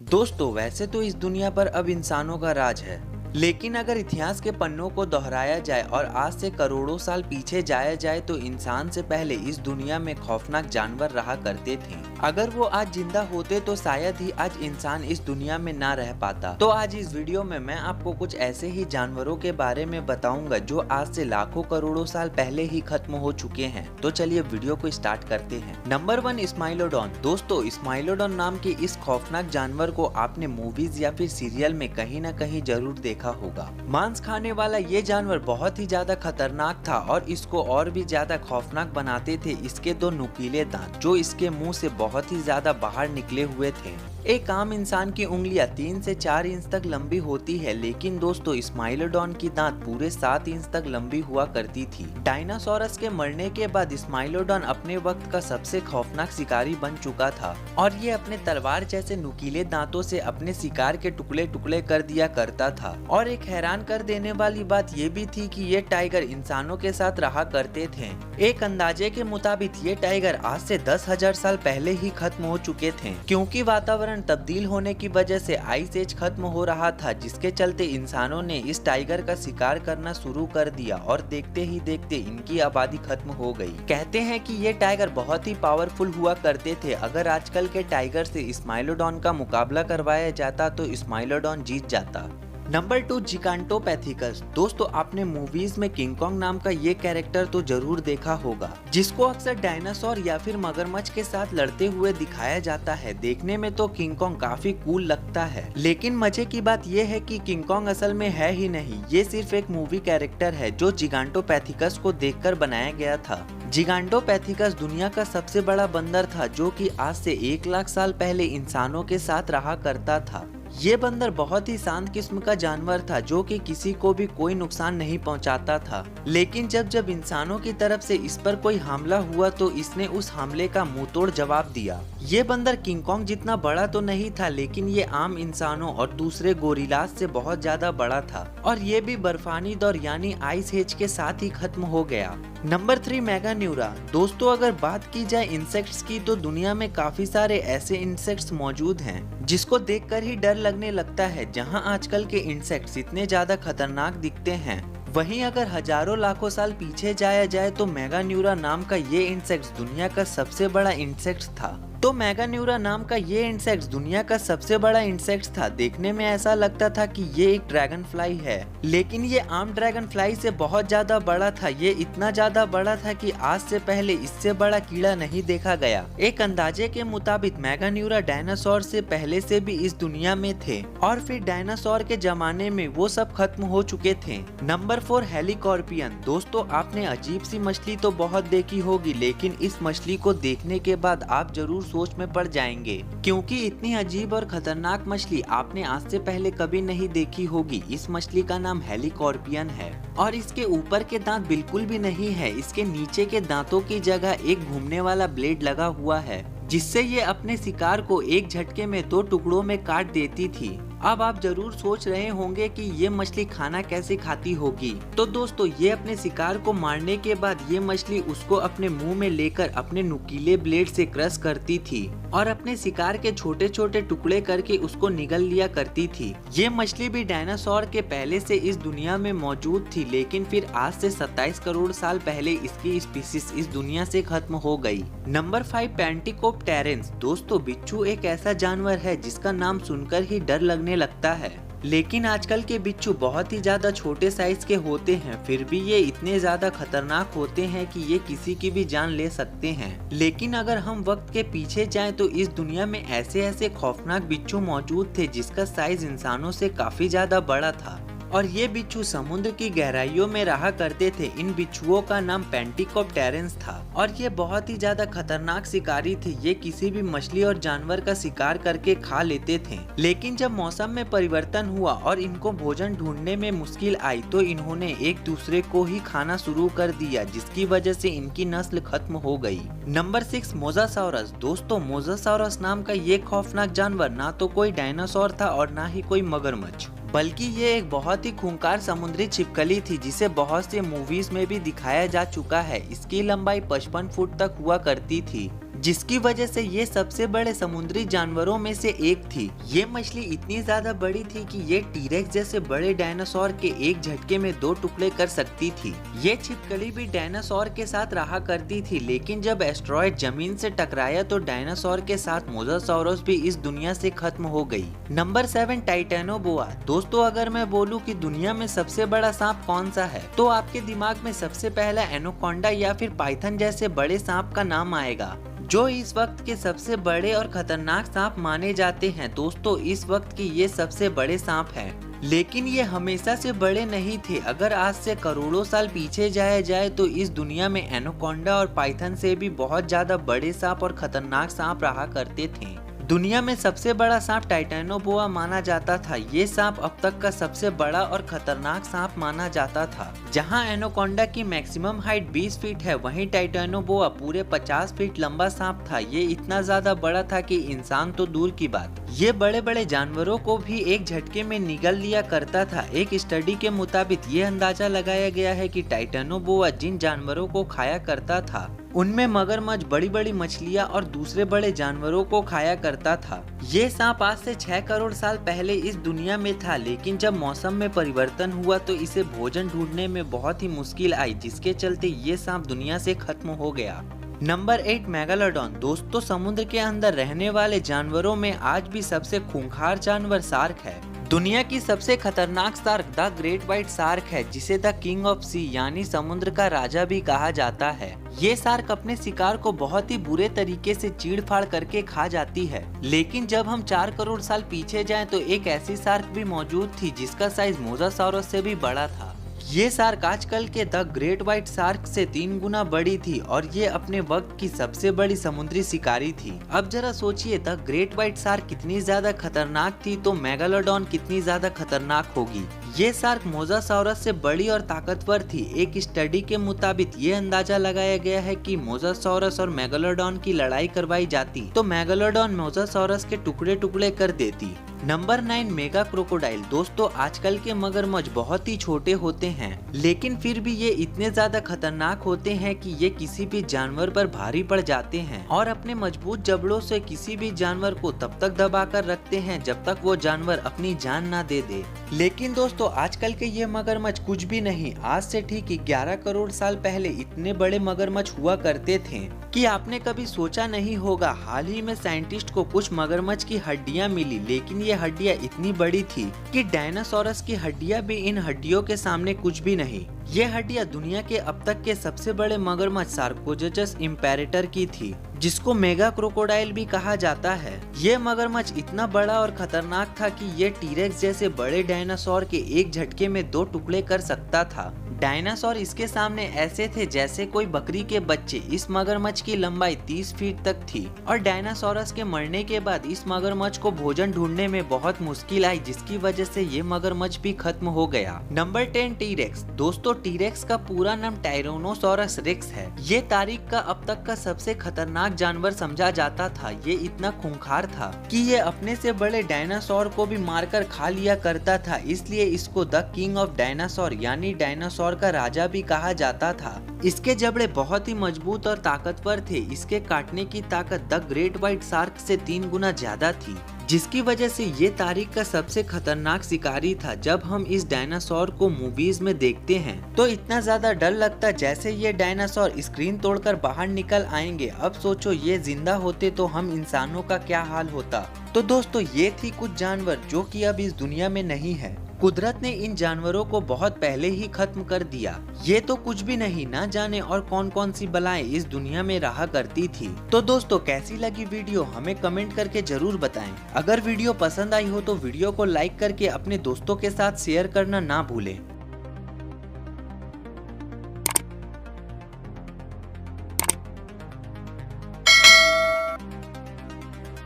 दोस्तों वैसे तो इस दुनिया पर अब इंसानों का राज है, लेकिन अगर इतिहास के पन्नों को दोहराया जाए और आज से करोड़ों साल पीछे जाया जाए तो इंसान से पहले इस दुनिया में खौफनाक जानवर रहा करते थे। अगर वो आज जिंदा होते तो शायद ही आज इंसान इस दुनिया में ना रह पाता। तो आज इस वीडियो में मैं आपको कुछ ऐसे ही जानवरों के बारे में बताऊंगा जो आज से लाखों करोड़ों साल पहले ही खत्म हो चुके हैं। तो चलिए वीडियो को स्टार्ट करते हैं। नंबर 1, स्माइलोडॉन। दोस्तों स्माइलोडॉन नाम के इस खौफनाक जानवर को आपने मूवीज या फिर सीरियल में कहीं न कहीं जरूर देखा होगा। मांस खाने वाला ये जानवर बहुत ही ज्यादा खतरनाक था और इसको और भी ज्यादा खौफनाक बनाते थे इसके दो नुकीले दांत जो इसके मुंह से बहुत ही ज्यादा बाहर निकले हुए थे। एक आम इंसान की उंगलियां 3 से 4 इंच तक लंबी होती है, लेकिन दोस्तों स्माइलोडॉन की दांत पूरे 7 इंच तक लंबी हुआ करती थी। डायनासोरस के मरने के बाद स्माइलोडॉन अपने वक्त का सबसे खौफनाक शिकारी बन चुका था और ये अपने तलवार जैसे नुकीले दांतों से अपने शिकार के टुकड़े टुकड़े कर दिया करता था। और एक हैरान कर देने वाली बात ये भी थी कि ये टाइगर इंसानों के साथ रहा करते थे। एक अंदाजे के मुताबिक ये टाइगर आज से 10,000 साल पहले ही खत्म हो चुके थे, क्योंकि वातावरण तब्दील होने की वजह से आइस एज खत्म हो रहा था, जिसके चलते इंसानों ने इस टाइगर का शिकार करना शुरू कर दिया और देखते ही देखते इनकी आबादी खत्म हो गई। कहते हैं कि ये टाइगर बहुत ही पावरफुल हुआ करते थे। अगर आजकल के टाइगर से स्माइलोडॉन का मुकाबला करवाया जाता तो स्माइलोडॉन जीत जाता। नंबर 2, जिगांटोपैथिकस। दोस्तों आपने मूवीज में किंग कॉन्ग नाम का ये कैरेक्टर तो जरूर देखा होगा, जिसको अक्सर डायनासोर या फिर मगरमच्छ के साथ लड़ते हुए दिखाया जाता है। देखने में तो किंग कॉन्ग काफी कूल लगता है, लेकिन मजे की बात ये है कि किंग कॉन्ग असल में है ही नहीं, ये सिर्फ एक मूवी कैरेक्टर है जो जिगांटोपैथिकस को देखकर बनाया गया था। जिगांटोपैथिकस दुनिया का सबसे बड़ा बंदर था जो कि आज से 1 लाख साल पहले इंसानों के साथ रहा करता था। ये बंदर बहुत ही शांत किस्म का जानवर था जो कि किसी को भी कोई नुकसान नहीं पहुंचाता था, लेकिन जब जब इंसानों की तरफ से इस पर कोई हमला हुआ तो इसने उस हमले का मुंहतोड़ जवाब दिया। ये बंदर किंग कॉन्ग जितना बड़ा तो नहीं था, लेकिन ये आम इंसानों और दूसरे गोरिल्लास से बहुत ज्यादा बड़ा था और ये भी बर्फानी दौर यानी आइस एज के साथ ही खत्म हो गया। नंबर 3, मेगान्यूरा। दोस्तों अगर बात की जाए इंसेक्ट्स की तो दुनिया में काफी सारे ऐसे इंसेक्ट्स मौजूद हैं जिसको देखकर ही डर लगने लगता है। जहां आजकल के इंसेक्ट्स इतने ज्यादा खतरनाक दिखते हैं, वहीं अगर हजारों लाखों साल पीछे जाया जाए तो मेगान्यूरा नाम का ये इंसेक्ट्स दुनिया का सबसे बड़ा इंसेक्ट्स था। तो मेगान्यूरा नाम का ये इंसेक्ट्स दुनिया का सबसे बड़ा इंसेक्ट्स था। देखने में ऐसा लगता था कि ये एक ड्रैगन फ्लाई है, लेकिन ये आम ड्रैगन फ्लाई से बहुत ज्यादा बड़ा था। ये इतना ज्यादा बड़ा था कि आज से पहले इससे बड़ा कीड़ा नहीं देखा गया। एक अंदाजे के मुताबिक मेगान्यूरा डायनासोर से पहले से भी इस दुनिया में थे और फिर डायनासोर के जमाने में वो सब खत्म हो चुके थे। नंबर 4, हेलिकॉर्पियन। दोस्तों आपने अजीब सी मछली तो बहुत देखी होगी, लेकिन इस मछली को देखने के बाद आप जरूर सोच में पड़ जाएंगे, क्योंकि इतनी अजीब और खतरनाक मछली आपने आज से पहले कभी नहीं देखी होगी। इस मछली का नाम हेलिकॉर्पियन है और इसके ऊपर के दांत बिल्कुल भी नहीं है। इसके नीचे के दांतों की जगह एक घूमने वाला ब्लेड लगा हुआ है, जिससे ये अपने शिकार को एक झटके में 2 टुकड़ों में काट देती थी। अब आप जरूर सोच रहे होंगे कि ये मछली खाना कैसे खाती होगी। तो दोस्तों ये अपने शिकार को मारने के बाद ये मछली उसको अपने मुंह में लेकर अपने नुकीले ब्लेड से क्रश करती थी और अपने शिकार के छोटे छोटे टुकड़े करके उसको निगल लिया करती थी। ये मछली भी डायनासोर के पहले से इस दुनिया में मौजूद थी, लेकिन फिर आज से 27 करोड़ साल पहले इसकी स्पीसीज इस दुनिया से खत्म हो गई। नंबर 5, पैंटिकोप्टेरन्स। दोस्तों बिच्छू एक ऐसा जानवर है जिसका नाम सुनकर ही डर लगने लगता है, लेकिन आजकल के बिच्छू बहुत ही ज्यादा छोटे साइज के होते हैं, फिर भी ये इतने ज्यादा खतरनाक होते हैं कि ये किसी की भी जान ले सकते हैं। लेकिन अगर हम वक्त के पीछे जाएं तो इस दुनिया में ऐसे ऐसे खौफनाक बिच्छू मौजूद थे जिसका साइज इंसानों से काफी ज्यादा बड़ा था और ये बिच्छू समुद्र की गहराइयों में रहा करते थे। इन बिच्छुओं का नाम पैंटिकोप्टेरन्स था और ये बहुत ही ज्यादा खतरनाक शिकारी थे। ये किसी भी मछली और जानवर का शिकार करके खा लेते थे, लेकिन जब मौसम में परिवर्तन हुआ और इनको भोजन ढूंढने में मुश्किल आई तो इन्होंने एक दूसरे को ही खाना शुरू कर दिया, जिसकी वजह से इनकी नस्ल खत्म हो गई। नंबर 6, मोजासाउरस। दोस्तों मोजासाउरस नाम का ये खौफनाक जानवर ना तो कोई डायनासोर था और ना ही कोई मगरमच्छ, बल्कि ये एक बहुत ही खूंखार समुद्री छिपकली थी जिसे बहुत से मूवीज में भी दिखाया जा चुका है। इसकी लंबाई 55 फुट तक हुआ करती थी, जिसकी वजह से ये सबसे बड़े समुद्री जानवरों में से एक थी। ये मछली इतनी ज्यादा बड़ी थी कि ये टीरेक्स जैसे बड़े डायनासोर के एक झटके में 2 टुकड़े कर सकती थी। ये छिपकली भी डायनासोर के साथ रहा करती थी, लेकिन जब एस्ट्रॉयड जमीन से टकराया तो डायनासोर के साथ मोसासाउरुस भी इस दुनिया से खत्म हो गई। Number 7 Titanoboa. दोस्तों अगर मैं बोलूं कि दुनिया में सबसे बड़ा सांप कौन सा है तो आपके दिमाग में सबसे पहला एनाकोंडा या फिर पाइथन जैसे बड़े सांप का नाम आएगा, जो इस वक्त के सबसे बड़े और खतरनाक सांप माने जाते हैं। दोस्तों इस वक्त के ये सबसे बड़े सांप हैं, लेकिन ये हमेशा से बड़े नहीं थे। अगर आज से करोड़ों साल पीछे जाया जाए तो इस दुनिया में एनाकोंडा और पाइथन से भी बहुत ज्यादा बड़े सांप और खतरनाक सांप रहा करते थे। दुनिया में सबसे बड़ा सांप टाइटेनोबोआ माना जाता था। ये सांप अब तक का सबसे बड़ा और खतरनाक सांप माना जाता था। जहां एनाकोंडा की मैक्सिमम हाइट 20 फीट है, वहीं टाइटेनोबोआ पूरे 50 फीट लंबा सांप था। ये इतना ज्यादा बड़ा था कि इंसान तो दूर की बात, ये बड़े बड़े जानवरों को भी एक झटके में निगल लिया करता था। एक स्टडी के मुताबिक ये अंदाजा लगाया गया है कि टाइटेनोबोआ जिन जानवरों को खाया करता था उनमें मगरमच्छ, बड़ी बड़ी मछलियां और दूसरे बड़े जानवरों को खाया करता था। ये सांप आज से 6 करोड़ साल पहले इस दुनिया में था, लेकिन जब मौसम में परिवर्तन हुआ तो इसे भोजन ढूंढने में बहुत ही मुश्किल आई, जिसके चलते ये सांप दुनिया से खत्म हो गया। Number 8 megalodon. दोस्तों समुद्र के अंदर रहने वाले जानवरों में आज भी सबसे खूंखार जानवर शार्क है। दुनिया की सबसे खतरनाक shark the great white shark है, जिसे द किंग ऑफ सी यानी समुद्र का राजा भी कहा जाता है। ये शार्क अपने शिकार को बहुत ही बुरे तरीके से चीड़-फाड़ करके खा जाती है। लेकिन जब हम 4 करोड़ साल पीछे जाएं तो एक ऐसी शार्क भी मौजूद थी जिसका साइज मोसासाउरुस से भी बड़ा था। ये शार्क आजकल के द ग्रेट व्हाइट शार्क से 3 गुना बड़ी थी और ये अपने वक्त की सबसे बड़ी समुद्री शिकारी थी। अब जरा सोचिए द ग्रेट व्हाइट शार्क कितनी ज्यादा खतरनाक थी तो मेगालोडॉन कितनी ज्यादा खतरनाक होगी। ये शार्क मोसासाउरुस से बड़ी और ताकतवर थी। एक स्टडी के मुताबिक ये अंदाजा लगाया गया है कि मोसासाउरुस और मेगालोडॉन की लड़ाई करवाई जाती तो मेगालोडॉन मोसासाउरुस के टुकड़े टुकड़े कर देती। Number 9 mega crocodile. दोस्तों आजकल के मगरमच्छ बहुत ही छोटे होते हैं, लेकिन फिर भी ये इतने ज्यादा खतरनाक होते हैं कि ये किसी भी जानवर पर भारी पड़ जाते हैं और अपने मजबूत जबड़ों से किसी भी जानवर को तब तक दबा कर रखते हैं जब तक वो जानवर अपनी जान ना दे दे। लेकिन दोस्तों आजकल के ये मगरमच्छ कुछ भी नहीं। आज से ठीक 11 करोड़ साल पहले इतने बड़े मगरमच्छ हुआ करते थे कि आपने कभी सोचा नहीं होगा। हाल ही में साइंटिस्ट को कुछ मगरमच्छ की हड्डियां मिली, लेकिन ये हड्डियां इतनी बड़ी थी कि डायनासोरस की हड्डियां भी इन हड्डियों के सामने कुछ भी नहीं। ये हड्डियां दुनिया के अब तक के सबसे बड़े मगरमच्छ सार्कोजेरस इम्पेरेटर की थी, जिसको मेगा क्रोकोडाइल भी कहा जाता है। ये मगरमच्छ इतना बड़ा और खतरनाक था कि ये टीरेक्स जैसे बड़े डायनासोर के एक झटके में 2 टुकड़े कर सकता था। डायनासोर इसके सामने ऐसे थे जैसे कोई बकरी के बच्चे। इस मगरमच्छ की लंबाई 30 फीट तक थी और डायनासोरस के मरने के बाद इस मगरमच्छ को भोजन ढूंढने में बहुत मुश्किल आई, जिसकी वजह से ये मगरमच्छ भी खत्म हो गया। Number 10 T-Rex. दोस्तों टीरेक्स का पूरा नाम टायरोनोसोरस रेक्स है। ये तारीख का अब तक का सबसे खतरनाक जानवर समझा जाता था। ये इतना खूंखार था कि ये अपने से बड़े डायनासोर को भी मारकर खा लिया करता था, इसलिए इसको द किंग ऑफ डायनासोर यानी डायनासोर का राजा भी कहा जाता था। इसके जबड़े बहुत ही मजबूत और ताकतवर थे। इसके काटने की ताकत द ग्रेट व्हाइट शार्क से 3 गुना ज्यादा थी, जिसकी वजह से ये तारीख का सबसे खतरनाक शिकारी था। जब हम इस डायनासोर को मूवीज में देखते हैं तो इतना ज्यादा डर लगता जैसे ये डायनासोर स्क्रीन तोड़कर बाहर निकल आएंगे। अब सोचो ये जिंदा होते तो हम इंसानों का क्या हाल होता। तो दोस्तों ये थी कुछ जानवर जो कि अब इस दुनिया में नहीं है। कुदरत ने इन जानवरों को बहुत पहले ही खत्म कर दिया। ये तो कुछ भी नहीं, ना जाने और कौन कौन सी बलाएं इस दुनिया में रहा करती थी। तो दोस्तों कैसी लगी वीडियो हमें कमेंट करके जरूर बताएं। अगर वीडियो पसंद आई हो तो वीडियो को लाइक करके अपने दोस्तों के साथ शेयर करना ना भूलें।